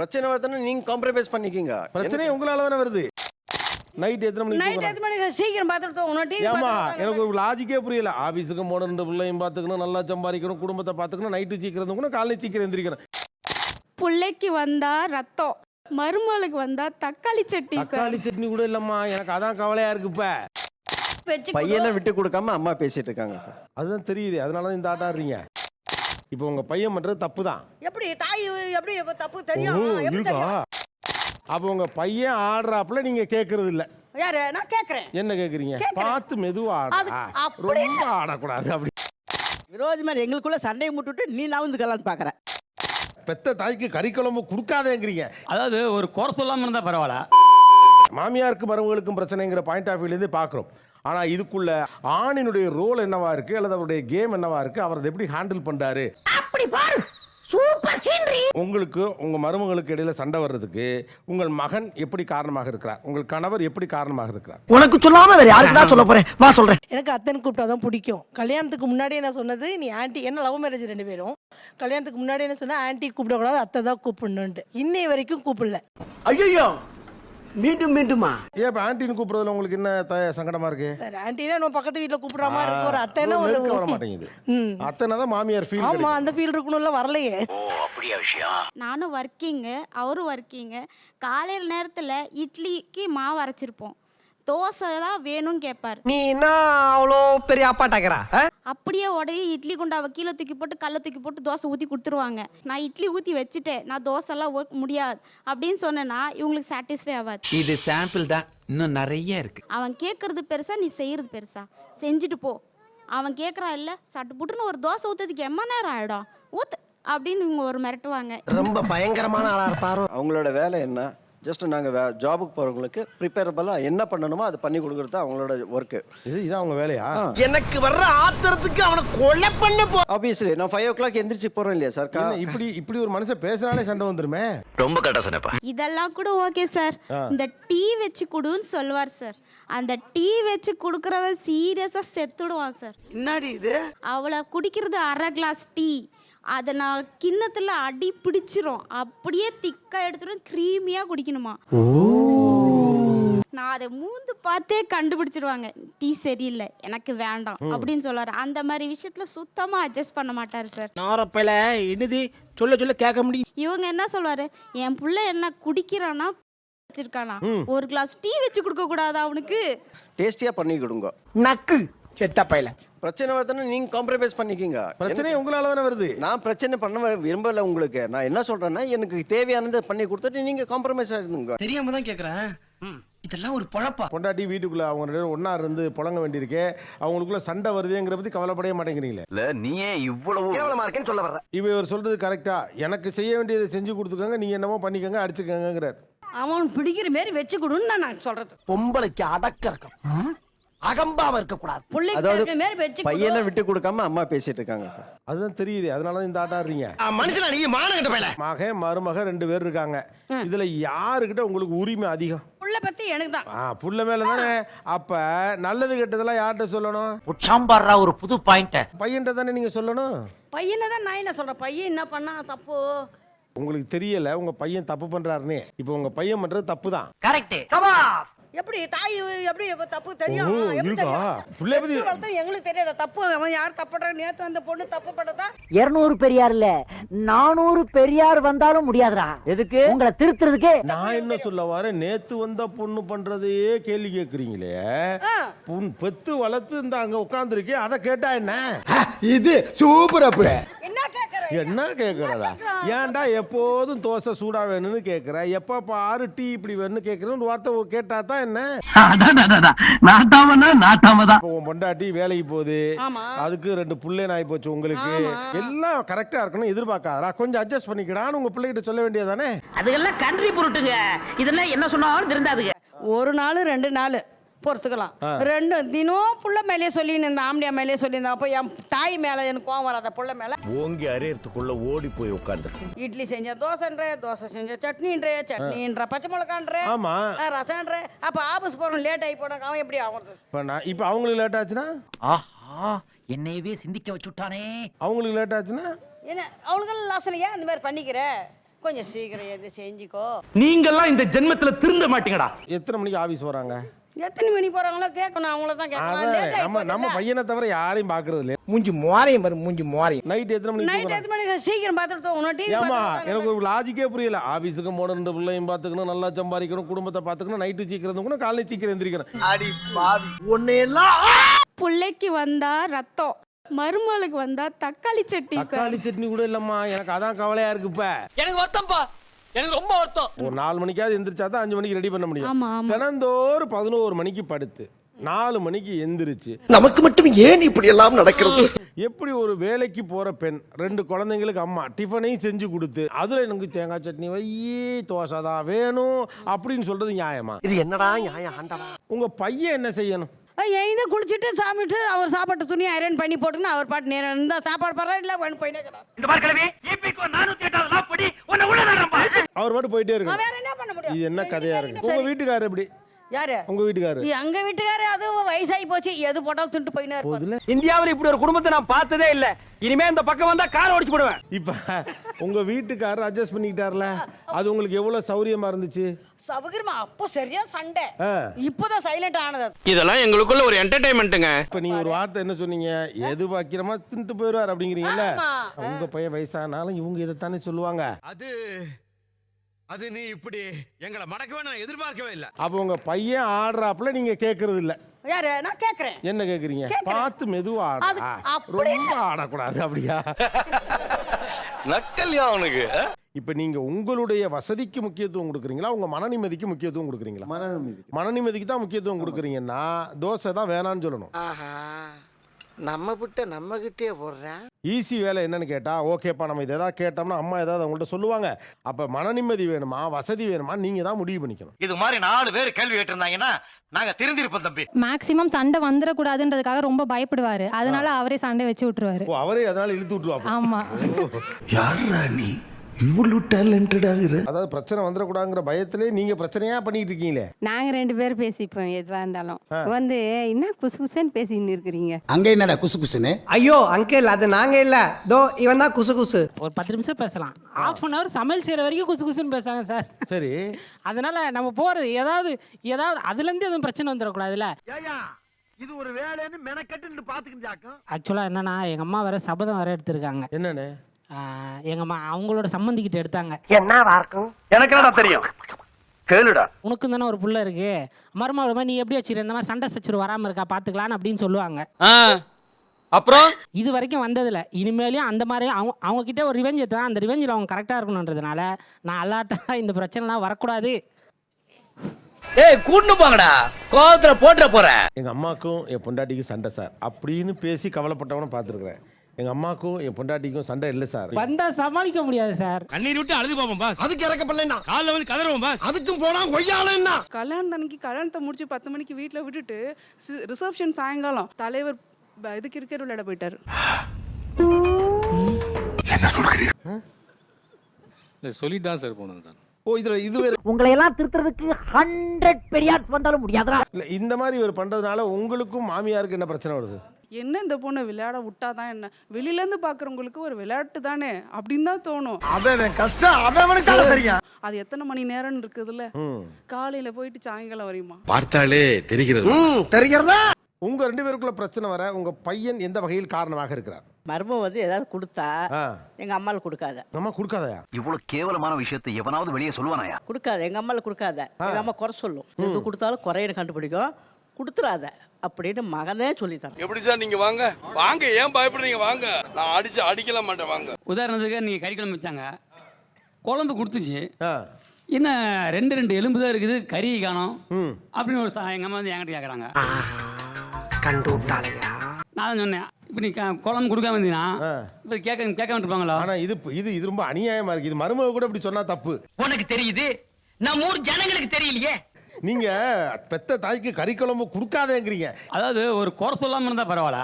பிரச்சனை வருதுன்னா நீங்க காம்ப்ரமைஸ் பண்ணிக்கீங்க. பிரச்சனை உங்களால தானே வருது. நைட் எத்தனை மணிக்கு சீக்கிரம் பார்த்துட்டு ஏமா எனக்கு ஒரு லாஜிக்கே புரியல. ஆபீஸுக்கு போன பிள்ளையும் பார்த்துக்கணும், நல்லா சம்பாதிக்கணும், குடும்பத்தை பார்த்துக்கணும், நைட்டு சீக்கிரம் கூட காலையில் சீக்கிரம் எந்திரிக்கணும். பிள்ளைக்கு வந்தா ரத்தம், மருமகளுக்கு வந்தா தக்காளி சட்னி. தக்காளி சட்னி கூட இல்லம்மா, எனக்கு அதான் கவலையா இருக்கு. இப்ப பையனை விட்டு கொடுக்காம அம்மா பேசிட்டு இருக்காங்க சார். அதுதான் தெரியுது, அதனால இந்த ஆட்டாடுறீங்க. இப்போ உங்க பையன் பண்றது தப்பு தான். எப்படி தாய் எப்படி தப்பு தெரியும்? இருக்கா? அப்போ உங்க பையன் ஆடுறாப்புல நீங்க கேட்கறது இல்ல. யாரு? நான் கேட்கறேன். என்ன கேக்குறீங்க? பார்த்து மெதுவா ஆடு, ரொம்ப ஆடக்கூடாது. அப்படி விரோதி மாதிரி எங்களுக்குள்ள சண்டையை முட்டுட்டு நீ நவுந்துக்கலான்னு பாக்குற. பெத்த தாய்க்கு கறி குழம்பு கொடுக்காதேங்கிறீங்க. அதாவது ஒரு குறை சொல்லாம இருந்தா பரவாயில்ல. மாமியாருக்கு மருமகளுக்கும் பிரச்சனைங்கிற பாயிண்ட் ஆஃப் வியூலேருந்து பார்க்குறோம். ஆனால் இதுக்குள்ள ஆணினுடைய ரோல் என்னவா இருக்கு, அல்லது அவருடைய கேம் என்னவா இருக்கு, அவர் எப்படி ஹேண்டில் பண்றாரு. உங்களுக்கு உங்க மருமகளுக்கு இடையில சண்டை வர்றதுக்கு உங்கள் மகன் எப்படி காரணமாக இருக்கிறார், உங்கள் கணவர் எப்படி காரணமாக இருக்கிறார்? உனக்கு சொல்லாம வேற யாருக்குடா சொல்ல போறேன், வா சொல்றேன். எனக்கு அத்தனை கூப்பிட்டாதான் பிடிக்கும். கல்யாணத்துக்கு முன்னாடி என்ன சொன்னது, நீ ஆன்ட்டி, என்ன லவ் மேரேஜ் 2 பேரும். கல்யாணத்துக்கு முன்னாடி என்ன சொன்னா, ஆன்ட்டி கூப்பிடக்கூடாது, அத்தை தான் கூப்பிடணுன்ட்டு. இன்னை வரைக்கும் கூப்பிடல. ஐயோ மீண்டும் மீண்டுமா? ஏன் இப்போ ஆன்ட்டின்னு கூப்பிடுறதுல உங்களுக்கு என்ன சங்கடமா இருக்கு? ஆன்ட்டினா நம்ம பக்கத்து வீட்டில் கூப்பிடுற மாதிரி இருக்கு. ஒரு அத்தைனா வர மாட்டேங்குது. அத்தைனா தான் மாமியார் ஃபீல். ஆமா, அந்த ஃபீல் இருக்கணும்ல, வரலையே. அப்படியே விஷயம். நானும் ஒர்க்கிங்கு, அவரும் ஒர்க்கிங்கு. காலையில் நேரத்தில் இட்லிக்கு மாவு அரைச்சிருப்போம், தோசை தான் வேணும்னு கேட்பார். நீ என்ன அவ்வளோ பெரிய அப்பாட்டாக்கிறா? அப்படியே உடைய இட்லி குண்டாவை கீழே தூக்கி போட்டு கல்லை தூக்கி போட்டு தோசை ஊற்றி கொடுத்துருவாங்க. நான் இட்லி ஊற்றி வச்சுட்டேன், நான் தோசைலாம் முடியாது அப்படின்னு சொன்னேன்னா இவங்களுக்கு சாட்டிஸ்ஃபை ஆகாது. இது சாம்பிள் தான், இன்னும் நிறைய இருக்கு. அவன் கேட்கறது பெருசா, நீ செய்யறது பெருசா, செஞ்சுட்டு போ. அவன் கேட்குறான் இல்லை, சட்டு புட்டுன்னு ஒரு தோசை ஊற்றுறதுக்கு எம்மா நேரம் ஆகிடும், ஊத்து அப்படின்னு இவங்க ஒரு மிரட்டுவாங்க. ரொம்ப பயங்கரமான ஆளா இருப்பாரு. அவங்களோட வேலை என்ன, ஜஸ்ட் நாங்கள் ஜாபுக்கு போகிறவங்களுக்கு ப்ரிப்பேரபிளாக என்ன பண்ணணுமோ அதை பண்ணி கொடுக்குறது அவங்களோட ஒர்க்கு. இதான் அவங்க வேலையா? எனக்கு வர்ற ஆத்திரத்துக்கு அவனை கொலை பண்ண போ. ஆப்வியஸ்லி நான் 5 o'clock எந்திரிச்சு போகிறேன் இல்லையா சார். இப்படி ஒரு மனுஷன் பேசுறானே சண்டை வந்துருமே. ரொம்ப கரெக்டா சொன்னப்பா. இதெல்லாம் கூட ஓகே சார், இந்த டீ வச்சு கொடுன்னு சொல்லுவார் சார். அந்த டீ வச்சு கொடுக்குறவன் சீரியஸாக செத்துடுவான் சார். என்னடி இது? அவளை குடிக்கிறது 1/2 கிளாஸ் டீ, அதை நான் கிண்ணத்தில் அடி பிடிச்சிரும், அப்படியே திக்காக எடுத்துடும், க்ரீமியாக குடிக்கணுமா. நான் அதை மூந்து பார்த்தே கண்டுபிடிச்சிருவாங்க, டீ சரியில்லை, எனக்கு வேண்டாம் அப்படின்னு சொல்லுவார். அந்த மாதிரி விஷயத்துல சுத்தமாக அட்ஜஸ்ட் பண்ண மாட்டார் சார். நாரப்பையில இனிதி சொல்ல சொல்ல கேட்க முடியும். இவங்க என்ன சொல்வாரு, என் புள்ள என்ன குடிக்கிறானா வச்சிருக்கானா, 1 கிளாஸ் டீ வச்சு கொடுக்க கூடாதா அவனுக்கு, டேஸ்டியாக பண்ணி கொடுங்க. நக்கு செத்த பையில. பிரச்சனை வருதுன்னா நீங்க காம்ப்ரமைஸ் பண்ணிக்கீங்க. பிரச்சனை உங்களால தானே வருது. நான் பிரச்சனை பண்ண விரும்பல. உங்களுக்கு நான் என்ன சொல்றேன்னா, எனக்கு தேவையானதை பண்ணி கொடுத்துட்டு நீங்க காம்ப்ரமைஸ் ஆயிருந்துங்க. தெரியாம தான் கேக்குறேன். இதெல்லாம் ஒரு பழப்பா. பொண்டாட்டி வீட்டுக்குள்ள அவங்க ஒன்னா இருந்து புழங்க வேண்டியிருக்கே, அவங்களுக்குள்ள சண்டை வருதுங்கிற பத்தி கவலைப்படவே மாட்டேங்கிறீங்களே. இல்ல நீ ஏன் இவ்வளவு கேவலமா இருக்கேன்னு சொல்ல வர்ற? இவர் சொல்றது கரெக்டா, எனக்கு செய்ய வேண்டியதை செஞ்சு கொடுத்துக்கோங்க, நீங்க என்னமோ பண்ணிக்கோங்க, அடிச்சுக்கங்கிறார். அவன் பிடிக்கிற மாதிரி வச்சு கொடுன்னு நான் சொல்றது. பொம்பளைக்கு அடக்க இருக்கும், அகம்பாவ இருக்க கூடாது. பையனை விட்டு கொடுக்காம அம்மா பேசிட்டு இருக்காங்க சார். அதுதான் தெரியுது, அதனால இந்த ஆட்டாடுறீங்க. மனுஷனா நீ மானகிட்ட பையல. மகன் மருமக 2 பேர் இருக்காங்க. இதுல யாருக்கிட்ட உங்களுக்கு உரிமை அதிகம்? புள்ள பத்தி எனக்கு தான். புள்ள மேல தானே. அப்ப நல்லது கெட்டதெல்லாம் யார்கிட்ட சொல்லணும்? புச்சாம்பாரா ஒரு புது பாயிண்ட். பையன்கிட்ட தானே நீங்க சொல்லணும். பையனை தான் நான் என்ன சொல்றேன், பையன் என்ன பண்ணா தப்பு உங்களுக்கு தெரியல, உங்க பையன் தப்பு பண்றாருன்னு. இப்போ உங்க பையன் பண்றது தப்பு தான். கரெக்ட். எப்படி தாய் எப்படி தப்பு தெரியும்? எங்களுக்கு தெரியாத தப்பு, அவன் யார் தப்புற. நேத்து அந்த பொண்ணு தப்பு பண்ணதா 200 பெரியார் இல்ல 400 பெரியார் வந்தாலும் முடியாதுடா. எதுக்கு? உங்களை திருத்துறதுக்கு. நான் என்ன சொல்ல வரேன், நேத்து வந்த பொண்ணு பண்றதையே கேள்வி கேக்குறீங்களே. பெத்து வளர்த்து இந்த அங்க உட்கார்ந்துருக்கே, அதை கேட்டா என்ன? இது சூப்பர். அப்ப என்ன கேக்குறதா? ஏன்டா எப்போதும் தோசை சூடா வேணும்னு கேக்குற, எப்ப பாரு டீ இப்படி வேணும்னு கேக்குறேன்னு வார்த்தை கேட்டா தான் என்ன? உன் பொண்டாட்டி வேலைக்கு போகுது, அதுக்கு 2 புள்ளை நாய் போச்சு, உங்களுக்கு எல்லாம் கரெக்டா இருக்கணும் எதிர்பார்க்காதா, கொஞ்சம் அட்ஜஸ்ட் பண்ணிக்கிறான்னு உங்க பிள்ளைகிட்ட சொல்ல வேண்டியதானே. அதுக்கெல்லாம் கன்றி பொருட்டுங்க, இதெல்லாம் என்ன சொன்னாலும் திருந்தாதுங்க. 1 நாள் 2 நாள் பொறுத்துக்கலாம். 2 தினம் புள்ள மேலேயே சொல்லி ஆம்படியா மேலேயே சொல்லியிருந்தா, அப்போ என் தாய் மேல எனக்கு கோவம் வராத, புள்ள மேல ஓங்கி அரையறதுக்குள்ள ஓடி போய் உட்கார்ந்து. இட்லி செஞ்ச தோசைன்ற, தோசை செஞ்ச சட்னின்ற, சட்னின்ற பச்சை மிளகான்ற, ரசம்ன்ற. அப்ப ஆபீஸ் போறோம் லேட் ஆகி போனாங்க, அவன் எப்படி ஆகுறது? இப்ப அவங்களுக்கு லேட் ஆச்சுன்னா, என்னையவே சிந்திக்க வச்சுட்டானே. அவங்களுக்கு லேட் ஆச்சுன்னா என்ன அவங்களுக்கு லாசனையா அந்த மாதிரி பண்ணிக்கிற? கொஞ்சம் சீக்கிரம் எது செஞ்சுக்கோ. நீங்கெல்லாம் இந்த ஜென்மத்துல திருந்த மாட்டீங்கடா. எத்தனை மணிக்கு ஆபீஸ் வராங்க? எத்தனை மணி போறாங்களோ கேட்கணும், அவங்கள தான் கேட்கணும். நம்ம பையனை தவிர யாரையும் பாக்குறது இல்ல. மூஞ்சி மோரையும் பாரு, மூஞ்சி மோரையும். நைட் எத்தனை மணிக்கு நைட் எத்தனை மணிக்கு சீக்கிரம் பார்த்துட்டு தூங்கணும். டிவி ஏமா எனக்கு ஒரு லாஜிக்கே புரியல. ஆபீஸுக்கு போன 2 பிள்ளையும் பாத்துக்கணும், நல்லா சம்பாதிக்கணும், குடும்பத்தை பாத்துக்கணும், நைட்டு சீக்கிரம் தூங்கணும், காலையில சீக்கிரம் எந்திரிக்கணும். அடி பாவி ஒன்னையெல்லாம். பிள்ளைக்கு வந்தா ரத்தம், மருமகளுக்கு வந்தா தக்காளி சட்னி சார். தக்காளி சட்னி கூட இல்லம்மா, எனக்கு அதான் கவலையா இருக்கு. இப்ப எனக்கு வருத்தம்ப்பா, எனக்கு ரொம்ப வருத்தம். ஒரு 4 மணிக்காவது எந்திரிச்சா தான் 5 மணிக்கு ரெடி பண்ண ஆமா, முடியும். ஆமா. தினந்தோறும் 11 மணிக்கு படுத்து 4 மணிக்கு எந்திரிச்சு நமக்கு மட்டும் ஏன் இப்படி எல்லாம் நடக்கிறது? எப்படி ஒரு வேலைக்கு போற பெண் 2 குழந்தைங்களுக்கு அம்மா டிஃபனையும் செஞ்சு கொடுத்து அதுல எனக்கு தேங்காய் சட்னி வை, தோசை தான் வேணும் அப்படின்னு சொல்றது நியாயமா? இது என்னடா நியாயம் ஆண்டவா? உங்க பையன் என்ன செய்யணும்? எழுந்து குளிச்சுட்டு சாப்பிட்டு அவர் சாப்பாட்டு துணி அயரன் பண்ணி போட்டுன்னு அவர் பாட்டு நேரம் இருந்தா சாப்பாடு போடுறா இல்ல போயிட்டே இருக்கிறார். இந்த மாதிரி கிளவி ஈபிக்கு 408 லா படி உன்னை உள்ள நடுறப்பா. அவர் பாட்டு போயிட்டே இருக்கு. வேற என்ன பண்ண முடியும்? இது என்ன கதையா இருக்கு? உங்க வீட்டுக்காரர் எப்படி? யாரு? உங்க வீட்டுக்காரர். எங்க வீட்டுக்காரு அது வயசாகி போச்சு, எது போட்டாலும் திட்டு போயினே இருப்பாரு. இந்தியாவுல இப்படி ஒரு குடும்பத்தை நான் பார்த்ததே இல்ல. இனிமே இந்த பக்கம் வந்தா காரை ஓடிச்சு போடுவேன். இப்ப உங்க வீட்டுக்காரர் அட்ஜஸ்ட் பண்ணிக்கிட்டார்ல, அது உங்களுக்கு எவ்வளவு சௌரியமா இருந்துச்சு? சவுகரியமா? அப்போ சரியா சண்டை, இப்போதான் சைலண்ட் ஆனது. இதெல்லாம் எங்களுக்குள்ள ஒரு என்டர்டைன்மெண்ட்டுங்க. இப்ப நீங்க ஒரு வார்த்தை என்ன சொன்னீங்க? எது பாக்கிரமா தின்ட்டு போயிடுவார் அப்படிங்கிறீங்கல்ல. ஆமா. உங்க பையன் வயசானாலும் இவங்க இதைத்தானே சொல்லுவாங்க. அது நீ இப்படி எங்களை மடக்கவே நான் எதிர்பார்க்கவே இல்ல. அப்ப உங்க பையன் ஆடுறாப்புல நீங்க கேக்குறது இல்ல. யாரு? நான் கேக்குறேன். என்ன கேக்குறீங்க? பார்த்து மெதுவா ஆடு. அப்படி ரொம்ப ஆடக்கூடாது. அப்படியா? நக்கல்யா அவனுக்கு. இப்ப நீங்க உங்களுடைய வசதிக்கு முக்கியத்துவம் கொடுக்குறீங்களா, உங்க மன நிம்மதிக்கு முக்கியத்துவம் கொடுக்குறீங்களா? மன நிம்மதிக்கு தான் முக்கியத்துவம் கொடுக்குறீங்கன்னா தோசை தான் வேணான்னு சொல்லணும். நம்ம விட்டு நம்ம கிட்டே போடுறேன். ஈஸி வேலை என்னன்னு கேட்டா, ஓகேப்பா நம்ம இதை ஏதாவது கேட்டோம்னா அம்மா ஏதாவது அவங்கள்ட்ட சொல்லுவாங்க. அப்ப மன நிம்மதி வேணுமா வசதி வேணுமா நீங்க தான் முடிவு பண்ணிக்கணும். இது மாதிரி 4 பேர் கேள்வி கேட்டிருந்தாங்கன்னா நாங்க திருந்திருப்போம் தம்பி. மேக்ஸிமம் சண்டை வந்துடக்கூடாதுன்றதுக்காக ரொம்ப பயப்படுவாரு, அதனால அவரே சண்டை வச்சு விட்டுருவாரு. ஓ, அவரே அதனால இழுத்து விட்டுருவாங்க. ஆமா. யாரா நீ இவ்வளவு டேலண்டடாக இரு? அதாவது பிரச்சனை வந்துடக்கூடாதுங்கிற பயத்திலே நீங்க பிரச்சனையா பண்ணிட்டு இருக்கீங்களே. நாங்க 2 பேரும் பேசிப்போம் எதுவா இருந்தாலும். வந்து என்ன குசு குசுன்னு பேசின்னு இருக்கிறீங்க. அங்க என்னடா குசு குசுன்னு? ஐயோ அங்கிள், அது நாங்க இல்ல, தோ இவன் தான் குசு குசு. ஒரு 10 நிமிஷம் பேசலாம், ½ அன் ஹவர் சமையல் செய்யற வரைக்கும் குசு குசுன்னு பேசாங்க சார். சரி, அதனால நம்ம போறது ஏதாவது அதுல இருந்து எதுவும் பிரச்சனை வந்துடக்கூடாதுல்ல. இது ஒரு வேலைன்னு மெனக்கட்டு பாத்துக்கிட்டாக்கும். ஆக்சுவலா என்னன்னா எங்க அம்மா வேற சபதம் வேற எடுத்திருக்காங்க. என்னன்னு? எங்க அம்மா அவங்களோட சம்பந்திக்கிட்ட எடுத்தாங்க. என்னவா இருக்கும்? எனக்கு என்னடா தெரியும், கேளுடா. உனக்கும் தானே ஒரு புள்ள இருக்கு, மருமகள் நீ எப்படி வச்சிருக்க, இந்த மாதிரி சண்டை சச்சுரு வராம இருக்கா பாத்துக்கலாம் அப்படின்னு சொல்லுவாங்க. அப்புறம் இது வரைக்கும் வந்ததில்ல. இனிமேலையும் அந்த மாதிரி அவங்க கிட்ட ஒரு ரிவெஞ்ச் எடுத்தா அந்த ரிவெஞ்சில் அவங்க கரெக்டாக இருக்கணுன்றதுனால நான் அல்லாட்டா இந்த பிரச்சனைலாம் வரக்கூடாது. ஏய் கூட்டு போங்கடா, கோவத்துல போட்டுற போறேன். எங்க அம்மாக்கும் என் பொண்டாட்டிக்கும் சண்டை சார் அப்படின்னு பேசி கவலைப்பட்டவன பார்த்துருக்கிறேன். எங்க அம்மாக்கும் என் பொண்டாட்டிக்கும் சண்டை இல்லை சார். வந்தா சமாளிக்க முடியாது சார். கண்ணீர் விட்டு அழுது போவோம் பாஸ். அதுக்கு இறக்கப்படலைன்னா காலைல வந்து கதறுவோம் பாஸ். அதுக்கும் போனா கொய்யாலன்னா. கல்யாணம் அன்னைக்கு கல்யாணத்தை முடிச்சு 10 மணிக்கு வீட்டில் விட்டுட்டு ரிசப்ஷன் சாயங்காலம் தலைவர் இது கிரிக்கெட் விளையாட போயிட்டாரு. என்ன சொல்றீங்க? சொல்லிட்டு தான் சார் போனது தான். ஓ, இது உங்களை எல்லாம் திருத்துறதுக்கு 100 பெரியார்ஸ் வந்தாலும் முடியாதுடா. இல்ல, இந்த மாதிரி இவர் பண்றதுனால உங்களுக்கும் மாமியாருக்கு என்ன பிரச்சனை வருது? என்ன இந்த பொண்ணை விளையாட விட்டாதான் என்ன, வெளியிலேருந்து பார்க்குறவங்களுக்கு ஒரு விளையாட்டு தானே அப்படின்னு தான் தோணும். அவன் கஷ்டம் அவனுக்காக தெரியும். அது எத்தனை மணி நேரம்னு இருக்குதுல்ல, காலையில போயிட்டு சாயங்காலம் வரையுமா பார்த்தாலே தெரிகிறது. தெரிகிறதா? உங்க 2 பேருக்குள்ள பிரச்சனை வர உங்க பையன் எந்த வகையில் காரணமாக இருக்கிறார்? மருமக வந்து ஏதாவது கொடுத்தா எங்க அம்மால கொடுக்காத. அம்மா கொடுக்காதயா? இவ்வளவு கேவலமான விஷயத்தை எவனாவது வெளியே சொல்லுவானாயா? கொடுக்காத, எங்க அம்மால கொடுக்காத. எங்க அம்மா குறை சொல்லும், எது கொடுத்தாலும் குறையிட கண்டுபிடிக்கும், கொடுத்துறாத அப்படின்னு மகனே சொல்லித்தரேன். எப்படி சார் நீங்க வாங்க வாங்க, ஏன் பயப்படுறீங்க? வாங்க, நான் அடிக்கல மாட்டேன் வாங்க. உதாரணத்துக்கு நீங்க கறிக்குழம்பு வச்சாங்க, குழம்பு கொடுத்துச்சு, என்ன 2 எலும்பு தான் இருக்குது, கறி காணோம் அப்படின்னு ஒரு எங்க அம்மா வந்து என்கிட்ட கேட்குறாங்க. கண்டு விட்டாளையா? நான் சொன்னேன், இப்போ நீ குழம்பு கொடுக்காம இருந்தீங்கன்னா இப்போ கேட்க விட்டுருப்பாங்களா? ஆனா இது ரொம்ப அநியாயமா இருக்கு. இது மருமக கூட இப்படி சொன்னா தப்பு. உனக்கு தெரியுது, நம்ம ஊர் ஜனங்களுக்கு தெரியலையே. நீங்க பெத்த தாய்க்கு கறி குழம்பு கொடுக்காதேங்கிறீங்க. அதாவது ஒரு குறை சொல்லாம இருந்தா பரவாயில்ல,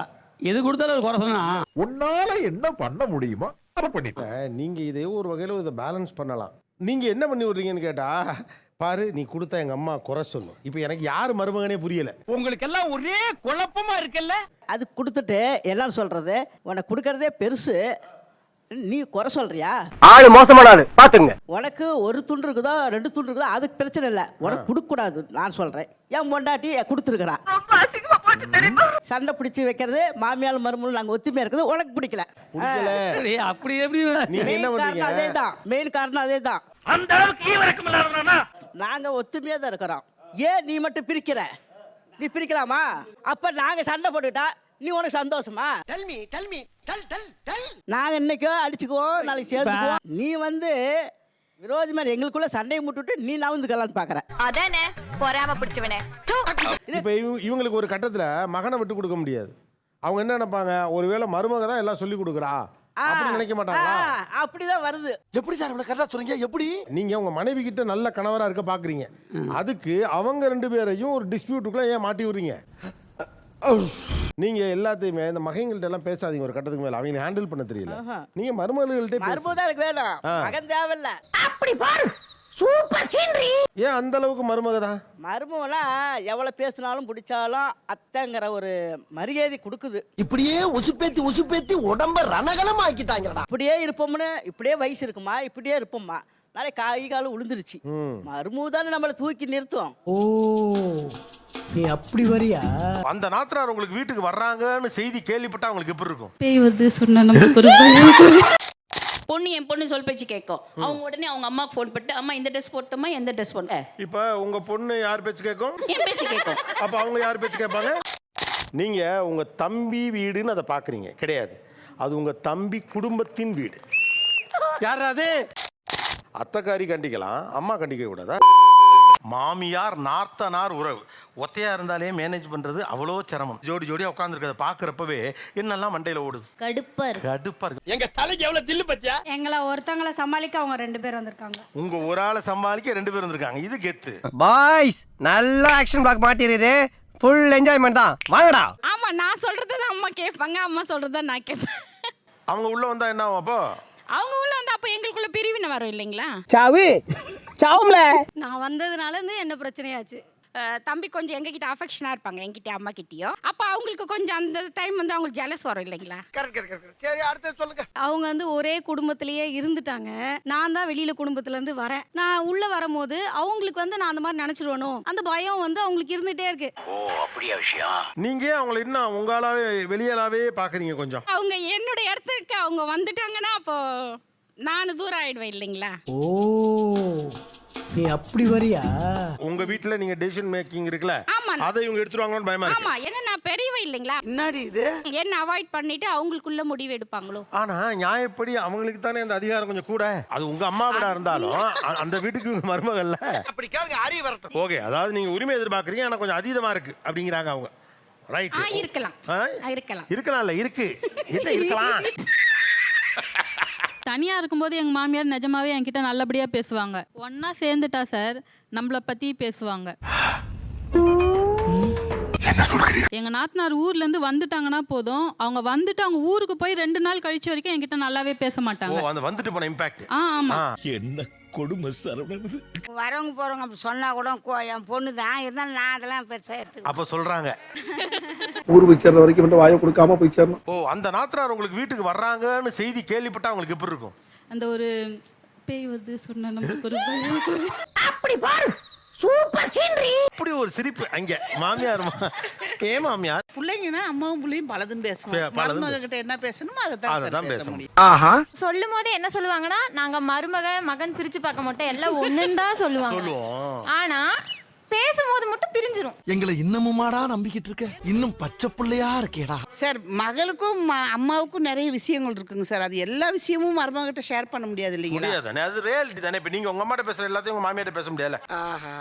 எது கொடுத்தாலும் ஒரு குறை சொன்னா உன்னால என்ன பண்ண முடியுமோ அதை பண்ணிட்டேன். நீங்க இதே ஒரு வகையில இதை பேலன்ஸ் பண்ணலாம். நீங்க என்ன பண்ணி விடுறீங்கன்னு கேட்டா, பாரு நீ கொடுத்த எங்க அம்மா குறை சொல்லும், இப்போ எனக்கு யாரு மருமகனே புரியல. உங்களுக்கு எல்லாம் ஒரே குழப்பமா இருக்குல்ல. அது கொடுத்துட்டு எல்லாம் சொல்றது உனக்கு கொடுக்கறதே பெருசு, நீ குறை சொல்றியா? ஆளு மோசமானாரு பாத்துங்க. உனக்கு ஒரு துண்டு இருக்குதோ 2 துண்டு இருக்குதோ அதுக்கு பிரச்சனை இல்லை, உனக்கு கொடுக்கக்கூடாது நான் சொல்றேன். என் பொண்டாட்டி கொடுத்துருக்குறா. சண்டை பிடிச்சி வைக்கிறது மாமியார் மருமகள் நாங்கள் ஒத்துமையா இருக்குது, உனக்கு பிடிக்கல. அப்படி எப்படி நீங்க என்ன பண்றீங்க? அதே தான் மெயின் காரணம், அதே தான். அந்த அளவுக்கு ஈவரக்கம் இல்லாதவனா நாங்க ஒத்துமையா தான் இருக்கிறோம். ஏன் நீ மட்டும் பிரிக்கிற? நீ பிரிக்கலாமா? அப்ப நாங்க சண்டை போட்டுட்டா நீ உனக்கு சந்தோஷமா? நாங்க இன்னைக்கோ அடிச்சுக்குவோம், நாளைக்கு சேர்த்துக்குவோம். நீ வந்து விரோதி மாதிரி எங்களுக்குள்ள சண்டையை முட்டுட்டு நீ நவுந்துக்கலான்னு பாக்குற. அதானே பொறாம பிடிச்சவனே. இப்ப இவங்களுக்கு ஒரு கட்டத்துல மகனை விட்டு கொடுக்க முடியாது. அவங்க என்ன நினைப்பாங்க, ஒருவேளை மருமக தான் எல்லாம் சொல்லி கொடுக்குறா அப்படி நினைக்க மாட்டாங்களா? அப்படிதான் வருது. எப்படி சார் இவ்வளவு கரெக்டா சொல்றீங்க? எப்படி நீங்க உங்க மனைவி கிட்ட நல்ல கணவரா இருக்க பாக்குறீங்க, அதுக்கு அவங்க 2 பேரையும் ஒரு டிஸ்பியூட்டுக்குள்ள ஏன் மாட்டி விடுறீங்க? நீங்க எல்லாத்தையுமே இந்த மகன்கள்ட்ட எல்லாம் பேசாதீங்க. ஒரு கட்டத்துக்கு மேல அவங்க ஹேண்டில் பண்ண தெரியல. நீங்க மருமகள்கிட்ட மருமக தான் எனக்கு வேணும், மகன் தேவையில்ல. அப்படி பாரு சூப்பர் சீனரி. ஏன் அந்த அளவுக்கு மருமக தான்? மருமகலாம் எவ்வளவு பேசினாலும் பிடிச்சாலும் அத்தைங்கிற ஒரு மரியாதை கொடுக்குது. இப்படியே உசுப்பேத்தி உடம்ப ரணகலம் ஆக்கிட்டாங்கடா. இப்படியே இருப்போம்னு, இப்படியே வயசு இருக்குமா, இப்படியே இருப்போம்மா, நாளை கை காலம் உளுந்துருச்சு, மருமக தானே நம்மளை தூக்கி நிறுத்தும். ஓ நீ அப்படி வரியா? அந்த நாத்தனார் உங்களுக்கு வீட்டுக்கு வர்றாங்கன்னு செய்தி கேள்விப்பட்டா உங்களுக்கு எப்படி இருக்கும்? பேய் வருது சொன்னா நமக்கு ஒரு பயம். பொண்ணு என் பொண்ணு சொல் பேச்சு கேட்கும். அவங்க உடனே அவங்க அம்மாக்கு ஃபோன் பண்ணிட்டு, அம்மா இந்த ட்ரெஸ் போட்டோமா, எந்த ட்ரெஸ் போட்ட? இப்போ உங்க பொண்ணு யார் பேச்சு கேட்கும்? என் பேச்சு கேட்கும். அப்ப அவங்க யார் பேச்சு கேட்பாங்க? நீங்க உங்க தம்பி வீடுன்னு அதை பாக்குறீங்க, கிடையாது. அது உங்க தம்பி குடும்பத்தின் வீடு. யாராவது அத்தைக்காரி கண்டிக்கலாம், அம்மா கண்டிக்க கூடாதா? மாமியார் நாத்தனார் உறவு ஒத்தையா இருந்தாலே மேனேஜ் பண்றது அவ்வளோ சிரமம். ஜோடி ஜோடியா உட்காந்துருக்கத பாக்குறப்பவே என்னெல்லாம் மண்டையில ஓடுது. கடுப்பா இருக்கு. எங்க தலைக்கு எவ்வளவு தில்லு பத்தியா? எங்களை ஒருத்தங்களை சமாளிக்க அவங்க 2 பேர் வந்திருக்காங்க. உங்க ஒரு ஆளை சமாளிக்க 2 பேர் வந்திருக்காங்க. இது கெத்து. பாய்ஸ் நல்ல ஆக்ஷன் பிளாக் மாட்டிருது. ஃபுல் என்ஜாய்மெண்ட் தான். வாங்கடா. ஆமா, நான் சொல்றதை அம்மா கேட்பாங்க, அம்மா சொல்றதை நான் கேட்பேன். அவங்க உள்ள வந்தா என்ன ஆகும்? அப்போ அவங்க உள்ள வந்து அப்ப எங்களுக்குள்ள பிரிவினை வரும் இல்லைங்களா? சாவும்ல. நான் வந்ததுனால இருந்து என்ன பிரச்சனையாச்சு. தம்பி கொஞ்சம் எங்ககிட்ட அஃபெக்ஷனா இருப்பாங்க, என்கிட்ட அம்மா கிட்டயும். அப்ப அவங்களுக்கு கொஞ்சம் அந்த டைம் வந்து அவங்களுக்கு ஜெலஸ் வரும் இல்லைங்களா? சரி அடுத்து சொல்லுங்க. அவங்க வந்து ஒரே குடும்பத்திலேயே இருந்துட்டாங்க. நான் தான் வெளியில குடும்பத்துல இருந்து வரேன். நான் உள்ள வரும்போது அவங்களுக்கு வந்து நான் அந்த மாதிரி நினைச்சிருவனோ அந்த பயம் வந்து அவங்களுக்கு இருந்துட்டே இருக்கு. ஓ அப்படியா விஷயம்? நீங்க அவங்களை இன்னும் உங்களாவே வெளியாலாவே பாக்குறீங்க கொஞ்சம். அவங்க என்னோட இடத்துக்கு அவங்க வந்துட்டாங்கன்னா அப்போ நான் தூரம் ஆயிடுவேன் இல்லைங்களா? ஓ நீ அப்படி வரியா? உங்க வீட்ல நீங்க டெசிஷன் மேக்கிங் இருக்குல, ஆமா. அதை இவங்க எடுத்துருவாங்கன்னு பயமா இருக்கு. ஆமா, ஏன்னா நான் பெரியவ இல்லைங்களா? என்னடி இது? என்ன அவாய்ட் பண்ணிட்டு அவங்களுக்குள்ள முடிவு எடுப்பாங்களோ? ஆனா நியாயப்படி அவங்களுக்கு தானே அந்த அதிகாரம் கொஞ்சம் கூட. அது உங்க அம்மா வீடா இருந்தாலும் அந்த வீட்டுக்கு இவங்க மருமகள்ல. அப்படி கேளுங்க, அறிய வரட்டும். ஓகே, அதாவது நீங்க உரிமை எதிர்பார்க்கறீங்க, ஆனா கொஞ்சம் அதீதமா இருக்கு அப்படிங்கறாங்க அவங்க. ரைட். இருக்கலாம். இருக்கலாம். இருக்கலாம்ல, இருக்கு. என்ன இருக்கலாம்? தனியா இருக்கும்போது எங்க மாமியார் நிஜமாவே என்கிட்ட நல்லபடியா பேசுவாங்க. ஒன்னா சேர்ந்துட்டா சார் நம்மள பத்தி பேசுவாங்க. எங்க நாத்தனார் ஊர்ல இருந்து வந்துட்டாங்கன்னா போதும், அவங்க வந்துட்டு அவங்க ஊருக்கு போய் 2 நாள் கழிச்சு வரைக்கும் என்கிட்ட நல்லாவே பேச மாட்டாங்க. ஓ, அந்த வந்துட்டு போன இம்பாக்ட். ஆமா. என்ன கொடுமை சரவணன். வரவங்க போறவங்க அப்படி சொன்னா கூட என் பொண்ணு தான் இருந்தாலும் நான் அதெல்லாம் பெருசா எடுத்து. அப்ப சொல்றாங்க ஊர் போய் சேர்ற வரைக்கும் மட்டும் வாயை கொடுக்காம போய் சேரணும். ஓ, அந்த நாத்தனார் உங்களுக்கு வீட்டுக்கு வர்றாங்கன்னு செய்தி கேள்விப்பட்டா உங்களுக்கு எப்படி இருக்கும்? அந்த ஒரு பேய் வருது சொன்னா நமக்கு ஒரு பயம். அப்படி பாரு சூப்பர் சீனரி. அப்படி ஒரு சிரிப்பு அங்க மாமியார். ஏ மாமியார் பிள்ளைங்கன்னா அம்மாவும் பிள்ளையும் பலதுன்னு பேசுவாங்க. மருமக கிட்ட என்ன பேசணுமோ அதை தான் பேச முடியும். ஆஹா சொல்லும் போது என்ன சொல்லுவாங்கன்னா, நாங்க மருமக மகன் பிரிச்சு பார்க்க மாட்டோம், எல்லாம் ஒண்ணுன்னு தான் சொல்லுவாங்க. ஆனா பேசும்போது மட்டும் பிரிஞ்சிரும். எங்களை இன்னமுமாடா நம்பிக்கிட்டு இருக்க? இன்னும் பச்சை பிள்ளையா இருக்கேடா. சார் மகளுக்கும் அம்மாவுக்கும் நிறைய விஷயங்கள் இருக்குங்க சார். அது எல்லா விஷயமும் மருமகிட்ட ஷேர் பண்ண முடியாது இல்லைங்களா? முடியாது, அது ரியாலிட்டி தானே. இப்ப நீங்க உங்க அம்மாட்ட பேசுற எல்லாத்தையும் உங்க மாமியாட்ட பேச முடியல. ஆஹா,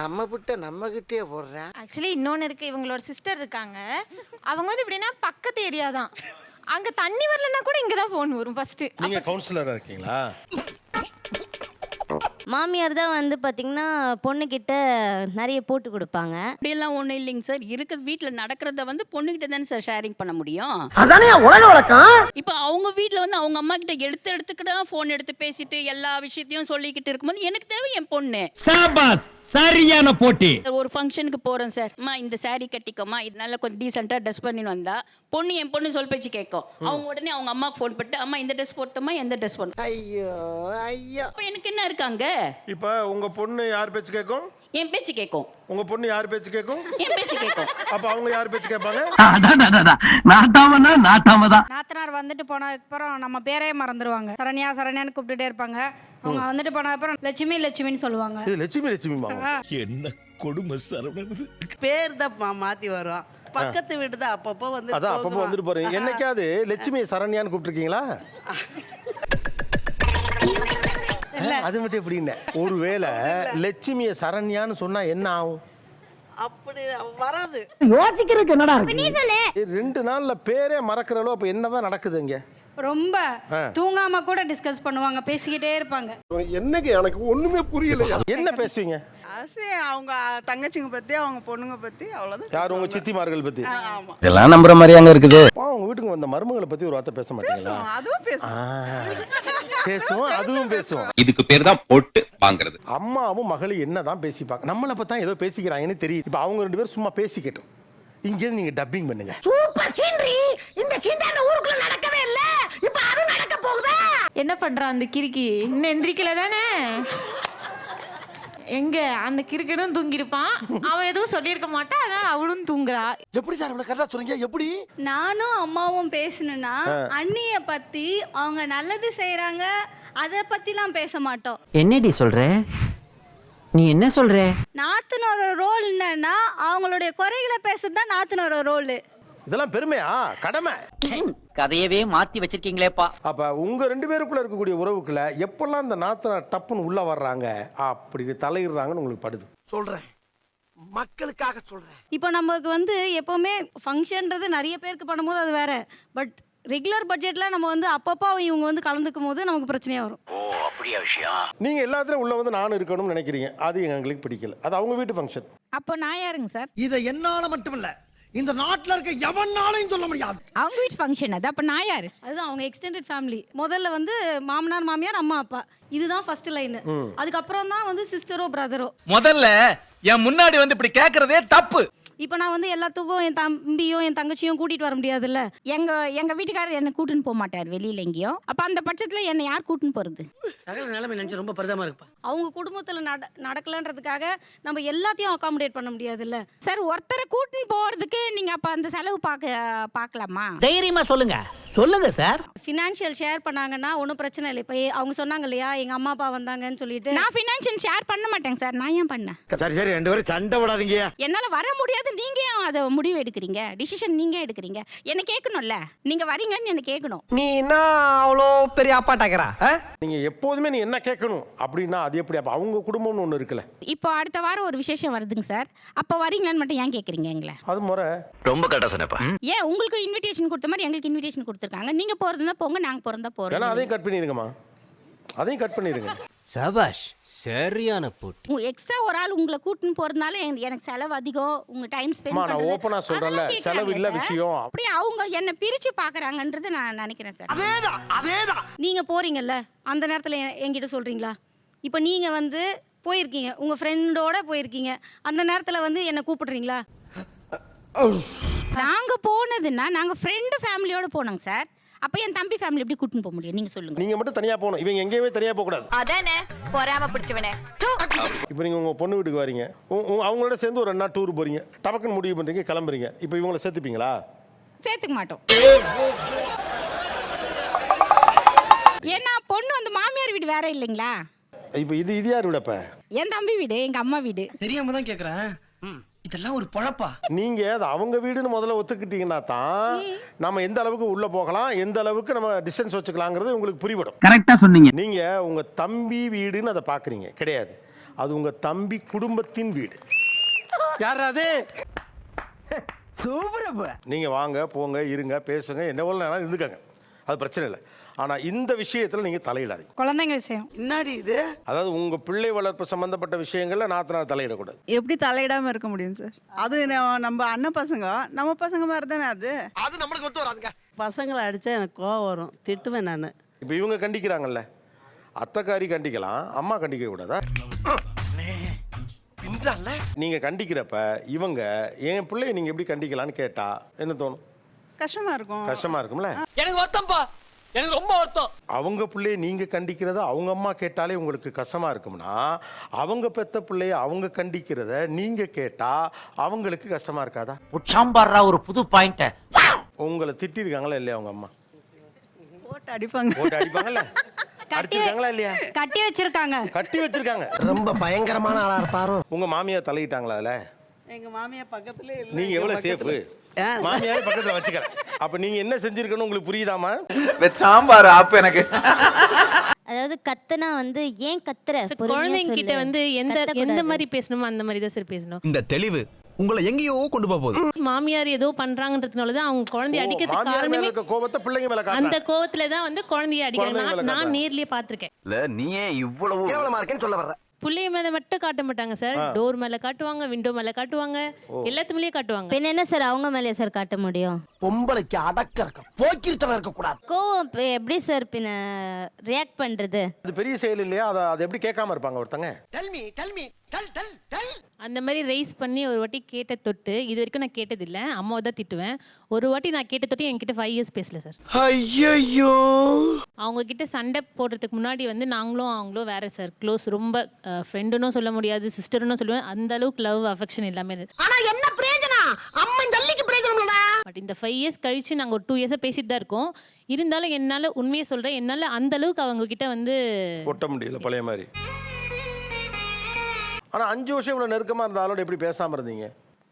நம்ம விட்டு நம்ம கிட்டே போடுறேன். ஆக்சுவலி இன்னொன்னு இருக்கு, இவங்களோட சிஸ்டர் இருக்காங்க. அவங்க வந்து எப்படின்னா பக்கத்து ஏரியா தான். அங்க தண்ணி வரலன்னா கூட இங்க தான் ஃபோன் வரும் ஃபர்ஸ்ட். நீங்க கவுன்சிலரா இருக்கீங்களா? மாமியார் தான் வந்து பாத்தீங்கன்னா பொண்ணுகிட்ட நிறைய போட்டு கொடுப்பாங்க. அப்படியெல்லாம் ஒன்றும் இல்லைங்க சார். இருக்கிறது வீட்டில் நடக்கிறத வந்து பொண்ணுகிட்ட தானே சார் ஷேரிங் பண்ண முடியும். அதானே உலக வழக்கம். இப்போ அவங்க வீட்டில் வந்து அவங்க அம்மா கிட்ட எடுத்துக்கிட்டு தான் ஃபோன் எடுத்து பேசிட்டு எல்லா விஷயத்தையும் சொல்லிக்கிட்டு இருக்கும்போது எனக்கு தேவை என் பொண்ணு. சரியான போட்டி. ஒரு ஃபங்க்ஷனுக்கு போறோம் சார், அம்மா இந்த saree கட்டிக்கோமா, இது நல்லா கொஞ்சம் டீசெண்டா ட்ரெஸ் பண்ணி வந்தா பொண்ணு என் பொண்ணு சொல் பேச்சு கேட்கும். அவங்க உடனே அவங்க அம்மாக்கு ஃபோன் பண்ணிட்டு அம்மா இந்த ட்ரெஸ் போட்டோமா, எந்த ட்ரெஸ் போடணும். ஐயோ ஐயோ, அப்ப எனக்கு என்ன இருக்காங்க? இப்போ உங்க பொண்ணு யார் பேச்சு கேட்கும்? என் பேச்சு கேட்கும். உங்க பொண்ணு யார் பேச்சு கேட்கும்? என் பேச்சு கேட்கும். அப்ப அவங்க யார் பேச்சு கேட்பாங்க? நாத்தனார் வந்துட்டு போனதுக்கு அப்புறம் நம்ம பேரே மறந்துடுவாங்க. சரண்யா சரண்யான்னு கூப்பிட்டுட்டே இருப்பாங்க. அவங்க வந்துட்டு போனதுக்கு அப்புறம் லட்சுமி லட்சுமின்னு சொல்லுவாங்க. இது லட்சுமி லட்சுமி மாமா. என்ன கொடுமை சரவணன். பேர் தான் மாத்தி வரும். பக்கத்து வீடு தான் அப்பப்போ வந்து அதான் அப்பப்போ வந்துட்டு போறீங்க. என்னைக்காவது லட்சுமி சரண்யான்னு கூப்பிட்டுருக்கீங்களா? அது மட்டும் எப்படின்னு. ஒருவேளை லட்சுமிய சரண்யான்னு சொன்னா என்ன ஆகும்? அப்படி வராது. யோசிக்கிறதுக்கு என்னடா இருக்கு? 2 நாள்ல பேரே மறக்கிறளோ அப்ப என்னதான் நடக்குது இங்க? ரொம்ப தூங்காம கூட டிஸ்கஸ் பண்ணுவாங்க, பேசிக்கிட்டே இருப்பாங்க. என்னங்க எனக்கு ஒண்ணுமே புரியல. என்ன பேசுவீங்க? அவங்க தங்கச்சிங்க பத்தி, அவங்க பொண்ணுங்க பத்தி, அவ்வளவுதான். யார் உங்க சித்திமார்கள் பத்தி? ஆமா. இதெல்லாம் நம்புற மாதிரியாங்க இருக்குது. உங்க வீட்டுக்கு வந்த மருமகளை பத்தி ஒரு வார்த்தை பேச மாட்டீங்களா? அதுவும் பேசுவோம், அதுவும் பேசுவோம். இதுக்கு பேர் தான் பொட்டு வாங்குறது. அம்மாவும் மகளும் என்னதான் பேசிப்பாங்க. நம்மளை பத்தி தான் ஏதோ பேசிக்கிறாங்கன்னு தெரியும். இப்ப அவங்க 2 பேரும் சும்மா பேசிக்கட்டும். இங்க நீங்க டப்பிங் பண்ணுங்க. Super scenery. இந்த சீன்தான ஊருக்குள்ள நடக்கவே இல்ல. இப்ப அது நடக்க போகுதா? என்ன பண்றான் அந்த கிறுக்கி? இன்னும் எந்திரிக்கல தானே? எங்க அந்த கிறுக்கனும் தூங்கிருப்பான். அவன் எதுவும் சொல்லியிருக்க மாட்டான், அதான் அவளும் தூங்குறா. எப்படி சார் இவ்வளவு கரெக்டா சொல்றீங்க? எப்படி? நானும் அம்மாவும் பேசணும்னா அண்ணிய பத்தி, அவங்க நல்லது செய்யறாங்க அத பத்திலாம் பேச மாட்டோம். என்னடி சொல்ற? நீ என்ன சொல்ற? நாத்தனோட ரோல் என்னன்னா அவங்களுடைய குறைகளை பேசுறது தான் நாத்தனோட ரோல். இதெல்லாம் பெருமையா? கடமை. கதையவே மாத்தி வச்சிருக்கீங்களேப்பா. அப்ப உங்க 2 பேருக்குள்ள இருக்கக்கூடிய உறவுக்குள்ள எப்பெல்லாம் இந்த நாத்தனா டப்புன்னு உள்ள வர்றாங்க அப்படி தலையிடுறாங்கன்னு உங்களுக்கு படுது? சொல்றேன், மக்களுக்காக சொல்றேன். இப்போ நமக்கு வந்து எப்பவுமே ஃபங்க்ஷன்றது நிறைய பேருக்கு பண்ணும்போது அது வேற. பட் ரெகுலர் பட்ஜெட்ல நம்ம வந்து அப்பப்போ இவங்க வந்து கலந்துக்கும் போது நமக்கு பிரச்சனையா வரும். ஓ அப்படியா விஷயம்? நீங்க எல்லாத்துலயும் உள்ள வந்து நானும் இருக்கணும்னு நினைக்கிறீங்க. அது எங்களுக்கு பிடிக்கல. அது அவங்க வீட்டு ஃபங்க்ஷன். அப்போ நான் யாருங்க சார்? இதை என்னால மட்டும் இல்ல, இந்த நாட்டுல இருக்க எவனாலையும் சொல்ல முடியாது. அவங்க வீட்டு ஃபங்க்ஷன் அது. அப்ப நான் யாரு? அதுதான் அவங்க எக்ஸ்டெண்டட் ஃபேமிலி. முதல்ல வந்து மாமனார் மாமியார் அம்மா அப்பா, இதுதான் ஃபர்ஸ்ட் லைன். அதுக்கப்புறம் தான் வந்து சிஸ்டரோ பிரதரோ. முதல்ல என் முன்னாடி வந்து இப்படி கேக்குறதே தப்பு. இப்போ நான் வந்து எல்லாத்துக்கும் என் தம்பியும் என் தங்கச்சியும் கூட்டிட்டு வர முடியாதுல்ல. எங்க வீட்டுக்காரர் என்ன கூட்டின்னு போக மாட்டார் வெளியில எங்கேயும். அப்ப அந்த பட்சத்துல என்ன யார் கூட்டின்னு போறது? சகல நிலைமை நினைச்சு ரொம்ப பரிதாபமா இருக்குப்பா. அவங்க குடும்பத்துல நடக்கலன்றதுக்காக நம்ம எல்லாத்தையும் அகாமடேட் பண்ண முடியாதுல்ல சார். ஒருத்தரை கூட்டின்னு போறதுக்கு நீங்க அப்ப அந்த செலவு பார்க்கலாமா? தைரியமா சொல்லுங்க சொல்லுங்க சார். ஃபினான்ஷியல் ஷேர் பண்ணாங்கன்னா ஒன்றும் பிரச்சனை இல்லை. இப்போ அவங்க சொன்னாங்க இல்லையா, எங்க அம்மா அப்பா வந்தாங்கன்னு சொல்லிட்டு. நான் ஃபினான்ஷியல் ஷேர் பண்ண மாட்டேங்க சார். நான் ஏன் பண்ணேன்? சரி சரி, 2 பேரும் சண்டை போடாதீங்க. என்னால வர முடியாது. நீங்க ஏன் அதை முடிவு எடுக்கிறீங்க? டிசிஷன் நீங்க எடுக்கிறீங்க. என்ன கேட்கணும்ல, நீங்க வரீங்கன்னு என்ன கேட்கணும். நீ என்ன அவ்வளோ பெரிய அப்பாட்டாக்கிறா? நீங்க எப்போதுமே நீ என்ன கேட்கணும் அப்படின்னா அது எப்படி? அப்ப அவங்க குடும்பம்னு ஒண்ணு இருக்குல்ல. இப்போ அடுத்த வாரம் ஒரு விசேஷம் வருதுங்க சார். அப்ப வரீங்களான்னு மட்டும் ஏன் கேட்குறீங்க எங்களை? அது முறை. ரொம்ப கரெக்டா சொன்னப்பா. ஏன் உங்களுக்கு இன்விடேஷன் கொடுத்த மாதிரி எங்களுக்கு இன்விடேஷன் கொடுத்துருக்காங்க. நீங்க போறதுன்னா போங்க, நாங்க போறதா போறோம். ஏன்னா அதையும் கட் பண்ணிடுங்கம்மா, அதையும் கட் பண்ணிடுங்க. சபாஷ், சரியான போட்டி. எக்ஸ்ட்ரா ஒரு ஆள் உங்களை கூட்டின்னு போறதுனால எனக்கு செலவு அதிகம். உங்க டைம் ஸ்பெண்ட் நான் ஓப்பனா சொல்றேன்ல, செலவு இல்ல விஷயம். அப்படி அவங்க என்ன பிரிச்சு பாக்குறாங்கன்றது நான் நினைக்கிறேன் சார். அதேதான். நீங்க போறீங்கல்ல, அந்த நேரத்துல என்கிட்ட சொல்றீங்களா? இப்போ நீங்க வந்து போயிருக்கீங்க, உங்க ஃப்ரெண்டோட போயிருக்கீங்க, அந்த நேரத்துல வந்து என்ன கூப்பிடுறீங்களா? நாங்க போனதுன்னா நாங்க ஃப்ரெண்ட் ஃபேமிலியோட போனோங்க சார். அப்ப என் தம்பி ஃபேமிலி எப்படி கூட்டின்னு போக முடியும்? நீங்க சொல்லுங்க. நீங்க மட்டும் தனியா போகணும். இவங்க எங்கேயுமே தனியா போக கூடாது. அதானே பொறாம பிடிச்சவனே. இப்போ நீங்க உங்க பொண்ணு வீட்டுக்கு வரீங்க, அவங்களோட சேர்ந்து ஒரு 2 நாள் டூர் போறீங்க, டபக்குன்னு முடிவு பண்றீங்க, கிளம்புறீங்க. இப்போ இவங்கள சேர்த்துப்பீங்களா? சேர்த்துக்க மாட்டோம். ஏன்னா பொண்ணு வந்து மாமியார் வீடு வேற இல்லைங்களா? இப்போ இது யார் வீடப்ப? என் தம்பி வீடு, எங்க அம்மா வீடு. தெரியாம தான் கேக்குறேன். இதெல்லாம் ஒரு பழப்பா? நீங்க அது அவங்க வீடுன்னு முதல்ல ஒத்துக்கிட்டீங்கன்னா தான் நம்ம எந்த அளவுக்கு உள்ள போகலாம், எந்த அளவுக்கு நம்ம டிஸ்டன்ஸ் வச்சுக்கலாங்கிறது உங்களுக்கு புரியும். கரெக்டா சொன்னீங்க. நீங்க உங்க தம்பி வீடுன்னு அதை பாக்குறீங்க, கிடையாது. அது உங்க தம்பி குடும்பத்தின் வீடு. யார் அது? சூப்பர். நீங்க வாங்க போங்க இருங்க பேசுங்க என்ன வேணாலும் இருந்துக்கங்க, அது பிரச்சனை இல்லை. ஆனா இந்த விஷயத்துல நீங்க தலையிடாதீங்க. குழந்தைங்க விஷயம் என்னடி இது? அதாவது உங்க பிள்ளை வளர்ப்பு சம்பந்தப்பட்ட விஷயங்கள்ல நாத்தனார் தலையிடக்கூடாது. எப்படி தலையிடாம இருக்க முடியும் சார்? அது நம்ம அண்ணன் பசங்க, நம்ம பசங்க மாதிரி தானே அது. அது நம்மளுக்கு ஒத்து வராதுங்க. பசங்களை அடிச்சா எனக்கு கோவம் வரும், திட்டுவேன் நான். இப்போ இவங்க கண்டிக்கிறாங்கல்ல, அத்தைக்காரி கண்டிக்கலாம், அம்மா கண்டிக்க கூடாதா? வந்துட்டான்ல. நீங்க கண்டிக்கிறப்ப இவங்க என் பிள்ளைய நீங்க எப்படி கண்டிக்கலாம்னு கேட்டா என்ன தோணும்? கஷ்டமா இருக்கும். கஷ்டமா இருக்கும்ல. எனக்கு வருத்தம்ப்பா, எனக்கு ரொம்ப வருத்தம். அவங்க பிள்ளைய நீங்க கண்டிக்கிறத அவங்க அம்மா கேட்டாலே உங்களுக்கு கஷ்டமா இருக்கும்னா, அவங்க பெத்த பிள்ளைய அவங்க கண்டிக்கிறத நீங்க கேட்டா அவங்களுக்கு கஷ்டமா இருக்காதா? உச்சாம்பாடுறா ஒரு புது பாயிண்ட். உங்களை திட்டிருக்காங்களா இல்லையா அவங்க அம்மா? போட்டு அடிப்பாங்க. போட்டு அடிப்பாங்கல்ல? அடிச்சிருக்காங்களா இல்லையா? கட்டி வச்சிருக்காங்க. கட்டி வச்சிருக்காங்க. ரொம்ப பயங்கரமான ஆளா இருப்பாரோ. உங்க மாமியார் தலையிட்டாங்களா அதுல? எங்க மாமியா பக்கத்துல இல்ல. நீங்க எவ்வளவு சேஃப்? மாமியாரே பக்கத்துல வச்சுக்கிறேன். அப்ப நீங்க என்ன செஞ்சிருக்கணும் உங்களுக்கு புரியுதாமா? சாம்பார் அப்ப எனக்கு அதாவது கத்துனா வந்து ஏன் கத்துற? குழந்தைங்க கிட்ட வந்து எந்த மாதிரி பேசணுமோ அந்த மாதிரி தான் சார் பேசணும். இந்த தெளிவு உங்களை எங்கேயோ கொண்டு போகுது. மாமியார் ஏதோ பண்றாங்கன்றதுனால தான் அவங்க குழந்தைய அடிக்கிறதுக்கு மாமியார் மேல காரணமே இருக்க கோபத்தை பிள்ளைங்க மேல காட்டுறாங்க. அந்த கோவத்துல தான் வந்து குழந்தைய குழந்தைங்க மேல அடிக்கிறாங்க. நான் காட்டுறாங்க. நேர்லயே பாத்திருக்கேன். இல்ல நீயே இவ்வளவு கேவலமா இருக்கேன்னு சொல்ல வர்ற. பிள்ளைய மேல மட்டும் காட்ட மாட்டாங்க சார். டோர் மேல காட்டுவாங்க, விண்டோ மேல காட்டுவாங்க, எல்லாத்து மேலயே காட்டுவாங்க. பின்ன என்ன சார் அவங்க மேலே சார் காட்ட முடியும்? பொம்பளைக்கு அடக்க இருக்க, போக்கிருத்தனம் இருக்க கூடாது. கோவம் எப்படி சார் பின்ன ரியாக்ட் பண்றது? அது பெரிய செயல் இல்லையா? அதை எப்படி கேட்காம இருப்பாங்க ஒருத்தங்க? அந்த மாதிரி ரைஸ் பண்ணி ஒரு வாட்டி கேட்ட தொட்டு இது வரைக்கும் நான் கேட்டதில்லை. அம்மாவை தான் திட்டுவேன். ஒரு வாட்டி நான் கேட்ட தொட்டு என்கிட்ட 5 இயர்ஸ் பேசல சார். ஐயோ. அவங்க கிட்ட சண்டை போடுறதுக்கு முன்னாடி வந்து அவங்களும் வேற சார். க்ளோஸ், ரொம்ப ஃப்ரெண்டுன்னு சொல்ல முடியாது, சிஸ்டர்னு சொல்லுவேன். அந்த அளவுக்கு லவ் அஃபெக்ஷன் எல்லாமே இருக்கு. ஆனா என்ன பிரயோஜனம்? அம்மா ஜல்லிக்கு பிரயோஜனம்டா. பட் இந்த 5 இயர்ஸ் கழிச்சு நாங்கள் ஒரு 2 இயர்ஸாக பேசிட்டு தான் இருக்கோம். இருந்தாலும் என்னால் உண்மையை சொல்கிறேன், என்னால் அந்த அளவுக்கு அவங்க கிட்ட வந்து ஒட்ட முடியல பழைய மாதிரி. ஆனா 5 வருஷம் இவ்வளவு நெருக்கமா இருந்த ஆளோட எப்படி பேசாம இருந்தீங்க?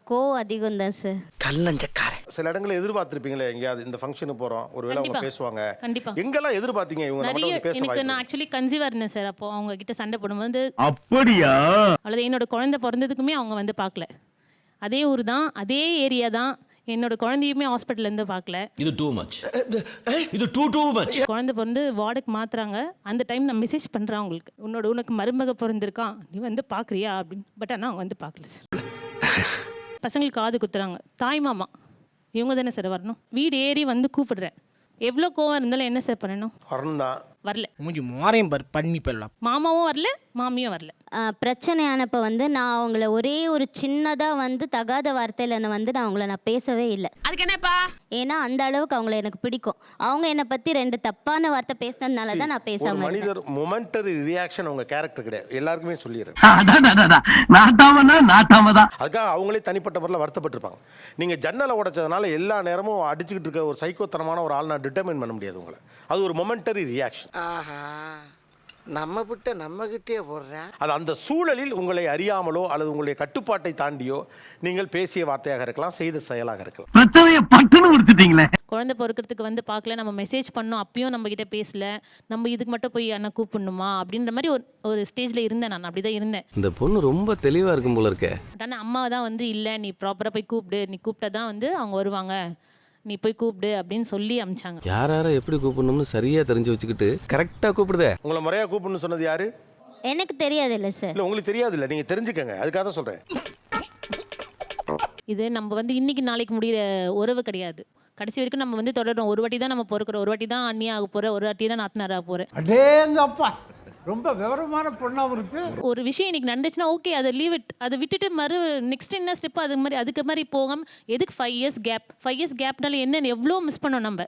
கோவம் அதிகம் தான் சார். கல்லஞ்சக்காரன். சில இடங்களை எதிர்பார்த்திருப்பீங்களே, எங்கேயாவது இந்த ஃபங்க்ஷனுக்கு போறோம் ஒருவேளை அவங்க கண்டிப்பா. பேசுவாங்க. கண்டிப்பா. எங்கெல்லாம் எதிர்பார்த்தீங்க இவங்க நம்ம நிறைய வந்து பேச எனக்கு நான் வாய்ப்பு? ஆக்சுவலி கன்சீவாக இருந்தேன் சார். அப்போ அவங்க கிட்ட சண்டை போடும்போது அப்படியா? அவ்வளோதான். என்னோட குழந்தை பிறந்ததுக்குமே அவங்க வந்து பார்க்கல. அதே ஊர் தான், அதே ஏரியா தான். என்னோட குழந்தையுமே ஹாஸ்பிட்டல்ல இருந்து பார்க்கல. இது டூ மச். இது டூ மச். குழந்தை பிறந்து வார்டுக்கு மாத்துறாங்க. அந்த டைம் நான் மெசேஜ் பண்றேன் அவங்களுக்கு, உனக்கு மருமக பிறந்திருக்கான், நீ வந்து பார்க்குறியா அப்படின்னு. பட் ஆனால் அவங்க வந்து பார்க்கல சார். பசங்களுக்கு காது குத்துறாங்க. தாய் மாமா இவங்க தானே சார் வரணும். வீடு ஏறி வந்து கூப்பிடுறேன். எவ்வளோ கோவம் இருந்தாலும் என்ன சார் பண்ணணும்? வரல. மூஞ்சி மாறையும் பண்ணி போயிடலாம். மாமாவும் வரல, மாமியும் வரல. பிரச்சனையானப்போ வந்து நான் அவங்கள ஒரே ஒரு சின்னதாக வந்து தகாத வார்த்தையில் வந்து நான் பேசவே இல்லை. அதுக்கு என்னப்பா? ஏன்னா அந்த அளவுக்கு அவங்கள எனக்கு பிடிக்கும். அவங்க என்னை பற்றி 2 தப்பான வார்த்தை பேசினதுனால தான் நான் பேசாமல் இருக்கேன். மனிதர் மொமெண்டரி ரியாக்ஷன் உங்க கேரக்டர் கிடையாது. எல்லாருக்குமே சொல்லிடுறேன். அதுக்காக அவங்களே தனிப்பட்ட முறையில் வருத்தப்பட்டிருப்பாங்க. நீங்க ஜன்னலை உடைச்சதுனால எல்லா நேரமும் அடிச்சுக்கிட்டு இருக்க ஒரு சைக்கோத்தனமான ஒரு ஆள் நான் டிட்டர்மைன் பண்ண முடியாது உங்களை. அது ஒரு மொமெண்டரி ரியாக்ஷன். நம்ம விட்டு நம்ம கிட்டே போடுறேன். அது அந்த சூழலில் உங்களை அறியாமலோ அல்லது உங்களுடைய கட்டுப்பாட்டை தாண்டியோ நீங்கள் பேசிய வார்த்தையாக இருக்கலாம், செய்த செயலாக இருக்கலாம். குழந்தை பொறுக்கிறதுக்கு வந்து பார்க்கல, நம்ம மெசேஜ் பண்ணோம், அப்பயும் நம்ம கிட்ட பேசல, நம்ம இதுக்கு மட்டும் போய் அண்ணா கூப்பிடணுமா அப்படின்ற மாதிரி ஒரு ஸ்டேஜில் இருந்தேன். நான் அப்படிதான் இருந்தேன். இந்த பொண்ணு ரொம்ப தெளிவாக இருக்கும் போல இருக்கே. ஆனால் அம்மா தான் வந்து இல்லை, நீ ப்ராப்பராக போய் கூப்பிடு, நீ கூப்பிட்டா தான் வந்து அவங்க வருவாங்க, நீ போய் கூப்பிடு அப்படின்னு சொல்லி அமிச்சாங்க. யாரை எப்படி கூப்பிடணும்னு சரியா தெரிஞ்சு வச்சுக்கிட்டு கரெக்டா கூப்பிடுதே. உங்களை முறையா கூப்பிடணும்னு சொன்னது யாரு? எனக்கு தெரியாது இல்லை சார். இல்லை உங்களுக்கு தெரியாது இல்லை, நீங்கள் தெரிஞ்சுக்கங்க, அதுக்காக தான் சொல்கிறேன். இது நம்ம வந்து இன்னைக்கு நாளைக்கு முடிகிற உறவு கிடையாது. கடைசி வரைக்கும் நம்ம வந்து தொடரும். ஒரு வாட்டி தான் நம்ம பொறுக்கிறோம், ஒரு வாட்டி தான் அண்ணியாக ஆக போகிறேன், ஒரு வாட்டி தான் நாத்தனார் ஆக போகிறேன். அடேங்கப்பா, ரொம்ப விவரமான பொண்ணாவும் இருக்கு. ஒரு விஷயம் இன்னைக்கு நடந்துச்சுன்னா ஓகே, அதை லீவ் இட், அதை விட்டுட்டு நெக்ஸ்ட் என்ன ஸ்டெப் அதுக்கு மாதிரி போகாம எதுக்கு 5 இயர்ஸ் கேப்? 5 இயர்ஸ் கேப்னால என்ன எவ்வளோ மிஸ் பண்ணோம் நம்ம.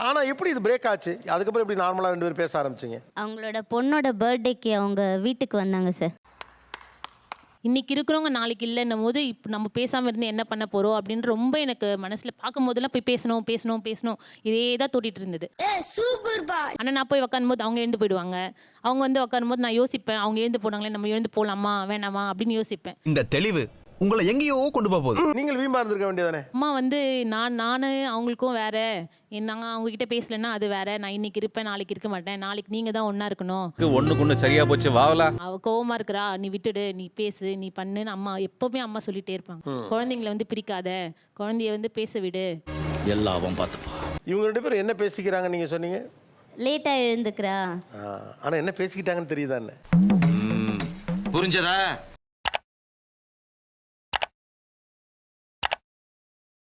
ஆனால் எப்படி இது பிரேக் ஆச்சு? அதுக்கப்புறம் எப்படி நார்மலாக 2 பேரும் பேச ஆரம்பிச்சிங்க? அவங்களோட பொண்ணோட பர்த்டேக்கு அவங்க வீட்டுக்கு வந்தாங்க சார். இன்னைக்கு இருக்கிறவங்க நாளைக்கு இல்லைன்னும் போது இப்போ நம்ம பேசாமல் இருந்து என்ன பண்ண போகிறோம் அப்படின்னு ரொம்ப எனக்கு மனசில் பார்க்கும் போதெல்லாம் போய் பேசணும் இதே தான் தோட்டிட்டு இருந்தது. ஆனால் நான் போய் உட்காரும் போது அவங்க எழுந்து போயிடுவாங்க. அவங்க வந்து உட்காரும் போது நான் யோசிப்பேன், அவங்க எழுந்து போனாங்களே, நம்ம எழுந்து போகலாமா வேணாமா அப்படின்னு யோசிப்பேன். இந்த தெளிவு உங்களை எங்கேயோ கொண்டு போகுது. நீங்கள் வீம்பா இருந்திருக்க வேண்டியதானே? அம்மா வந்து நான் அவங்களுக்கும் வேற, நாங்கள் அவங்க கிட்ட பேசலன்னா அது வேற, நான் இன்னைக்கு இருப்பேன் நாளைக்கு இருக்க மாட்டேன், நாளைக்கு நீங்கள் தான் ஒன்றா இருக்கணும், ஒண்ணுக்கு சரியா போச்சு வாவலா, அவ கோவமா இருக்கிறா, நீ விட்டுடு, நீ பேசு, நீ பண்ணுன்னு அம்மா எப்பவுமே அம்மா சொல்லிட்டே இருப்பாங்க. குழந்தைங்களை வந்து பிரிக்காத, குழந்தைய வந்து பேச விடு, எல்லாவும் பார்த்துப்பா. இவங்க 2 பேரும் என்ன பேசிக்கிறாங்க நீங்க சொன்னீங்க? லேட்டாக எழுந்துக்கிறா. ஆனால் என்ன பேசிக்கிட்டாங்கன்னு தெரியுதா? புரிஞ்சதா?